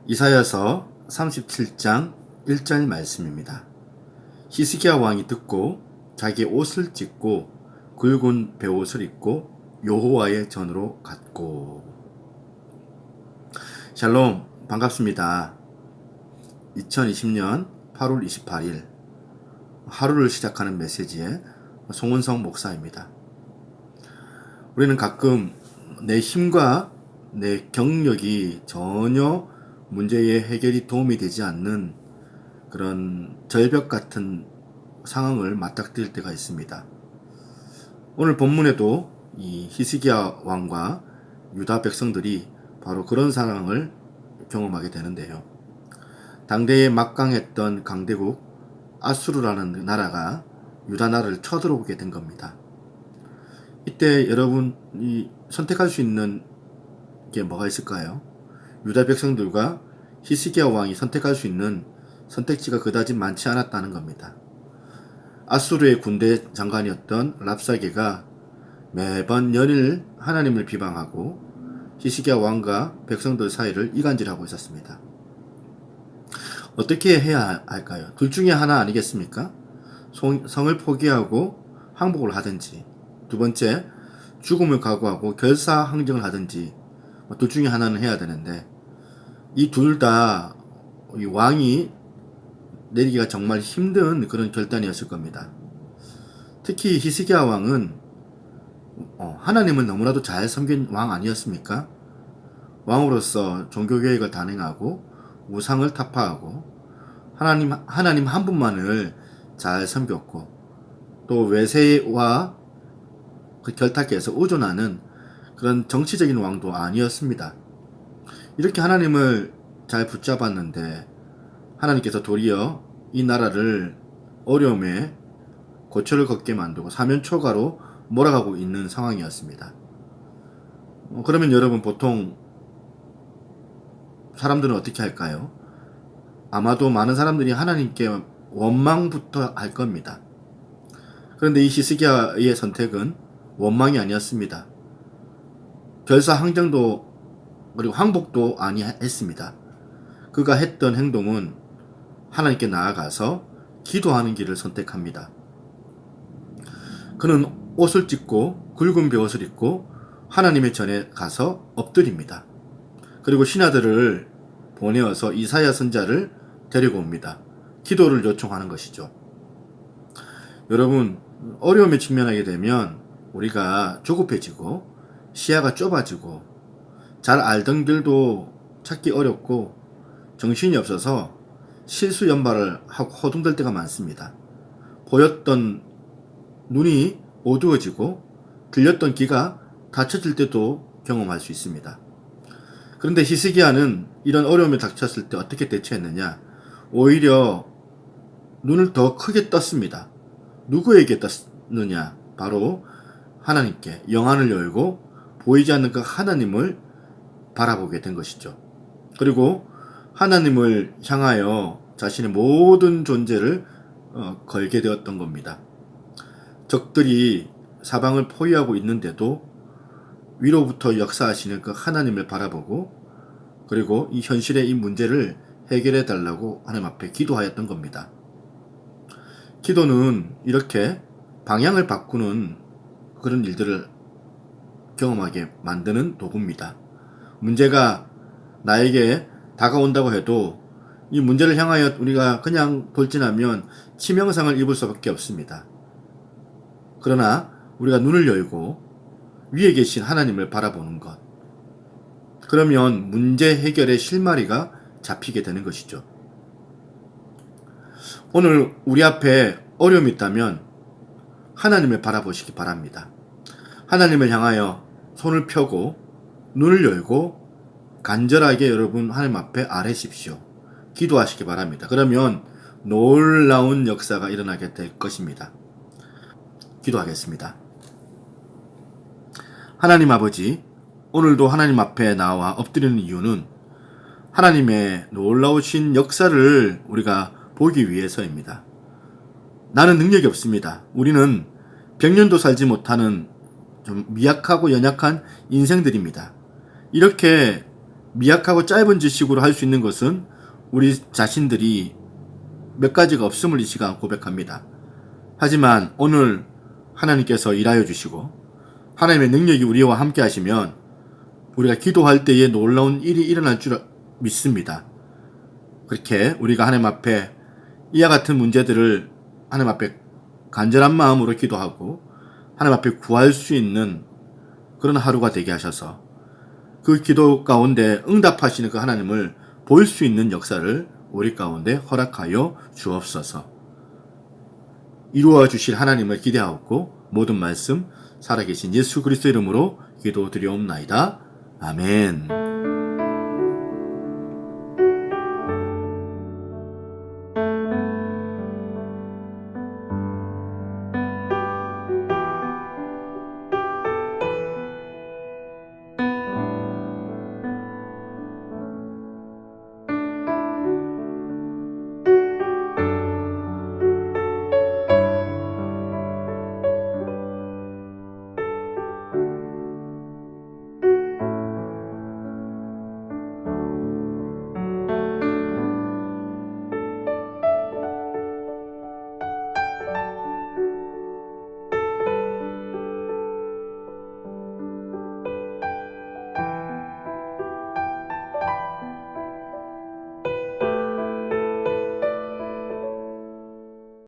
이사야서 37장 1절 말씀입니다. 히스기야 왕이 듣고 자기의 옷을 찢고 굵은 베옷을 입고 여호와의 전으로 갔고. 샬롬, 반갑습니다. 2020년 8월 28일 하루를 시작하는 메시지의 송은성 목사입니다. 우리는 가끔 내 힘과 내 경력이 전혀 문제의 해결이 도움이 되지 않는 그런 절벽 같은 상황을 맞닥뜨릴 때가 있습니다. 오늘 본문에도 이 히스기야 왕과 유다 백성들이 바로 그런 상황을 경험하게 되는데요. 당대에 막강했던 강대국 아수르라는 나라가 유다 나라를 쳐들어오게 된 겁니다. 이때 여러분이 선택할 수 있는 게 뭐가 있을까요? 유다 백성들과 히스기야 왕이 선택할 수 있는 선택지가 그다지 많지 않았다는 겁니다. 아수르의 군대 장관이었던 랍사게가 매번 연일 하나님을 비방하고 히스기야 왕과 백성들 사이를 이간질하고 있었습니다. 어떻게 해야 할까요? 둘 중에 하나 아니겠습니까? 성을 포기하고 항복을 하든지, 두 번째 죽음을 각오하고 결사항쟁을 하든지, 둘 중에 하나는 해야 되는데 이 둘 다 왕이 내리기가 정말 힘든 그런 결단이었을 겁니다. 특히 히스기야 왕은 하나님을 너무나도 잘 섬긴 왕 아니었습니까? 왕으로서 종교개혁을 단행하고 우상을 타파하고 하나님 한 분만을 잘 섬겼고 또 외세와 그 결탁해서 의존하는 그런 정치적인 왕도 아니었습니다. 이렇게 하나님을 잘 붙잡았는데 하나님께서 도리어 이 나라를 어려움에 고초를 걷게 만들고 사면초가로 몰아가고 있는 상황이었습니다. 그러면 여러분 보통 사람들은 어떻게 할까요? 아마도 많은 사람들이 하나님께 원망부터 할 겁니다. 그런데 이 히스기야의 선택은 원망이 아니었습니다. 결사항쟁도 그리고 항복도 아니했습니다. 그가 했던 행동은 하나님께 나아가서 기도하는 길을 선택합니다. 그는 옷을 찢고 굵은 베옷을 입고 하나님의 전에 가서 엎드립니다. 그리고 신하들을 보내어서 이사야 선지자를 데리고 옵니다. 기도를 요청하는 것이죠. 여러분, 어려움에 직면하게 되면 우리가 조급해지고 시야가 좁아지고 잘 알던 길도 찾기 어렵고 정신이 없어서 실수 연발을 하고 허둥댈 때가 많습니다. 보였던 눈이 어두워지고 들렸던 귀가 닫혀질 때도 경험할 수 있습니다. 그런데 히스기야는 이런 어려움에 닥쳤을 때 어떻게 대처했느냐? 오히려 눈을 더 크게 떴습니다. 누구에게 떴느냐? 바로 하나님께 영안을 열고 보이지 않는 그 하나님을 바라보게 된 것이죠. 그리고 하나님을 향하여 자신의 모든 존재를 걸게 되었던 겁니다. 적들이 사방을 포위하고 있는데도 위로부터 역사하시는 그 하나님을 바라보고 그리고 이 현실의 이 문제를 해결해 달라고 하나님 앞에 기도하였던 겁니다. 기도는 이렇게 방향을 바꾸는 그런 일들을 경험하게 만드는 도구입니다. 문제가 나에게 다가온다고 해도 이 문제를 향하여 우리가 그냥 돌진하면 치명상을 입을 수밖에 없습니다. 그러나 우리가 눈을 열고 위에 계신 하나님을 바라보는 것, 그러면 문제 해결의 실마리가 잡히게 되는 것이죠. 오늘 우리 앞에 어려움이 있다면 하나님을 바라보시기 바랍니다. 하나님을 향하여 손을 펴고 눈을 열고 간절하게 여러분 하나님 앞에 아뢰십시오. 기도하시기 바랍니다. 그러면 놀라운 역사가 일어나게 될 것입니다. 기도하겠습니다. 하나님 아버지, 오늘도 하나님 앞에 나와 엎드리는 이유는 하나님의 놀라우신 역사를 우리가 보기 위해서입니다. 나는 능력이 없습니다. 우리는 100년도 살지 못하는 좀 미약하고 연약한 인생들입니다. 이렇게 미약하고 짧은 지식으로 할 수 있는 것은 우리 자신들이 몇 가지가 없음을 이 시간 고백합니다. 하지만 오늘 하나님께서 일하여 주시고 하나님의 능력이 우리와 함께 하시면 우리가 기도할 때에 놀라운 일이 일어날 줄 믿습니다. 그렇게 우리가 하나님 앞에 이와 같은 문제들을 하나님 앞에 간절한 마음으로 기도하고 하나님 앞에 구할 수 있는 그런 하루가 되게 하셔서 그 기도 가운데 응답하시는 그 하나님을 볼 수 있는 역사를 우리 가운데 허락하여 주옵소서. 이루어 주실 하나님을 기대하고 모든 말씀 살아계신 예수 그리스도 이름으로 기도드리옵나이다. 아멘.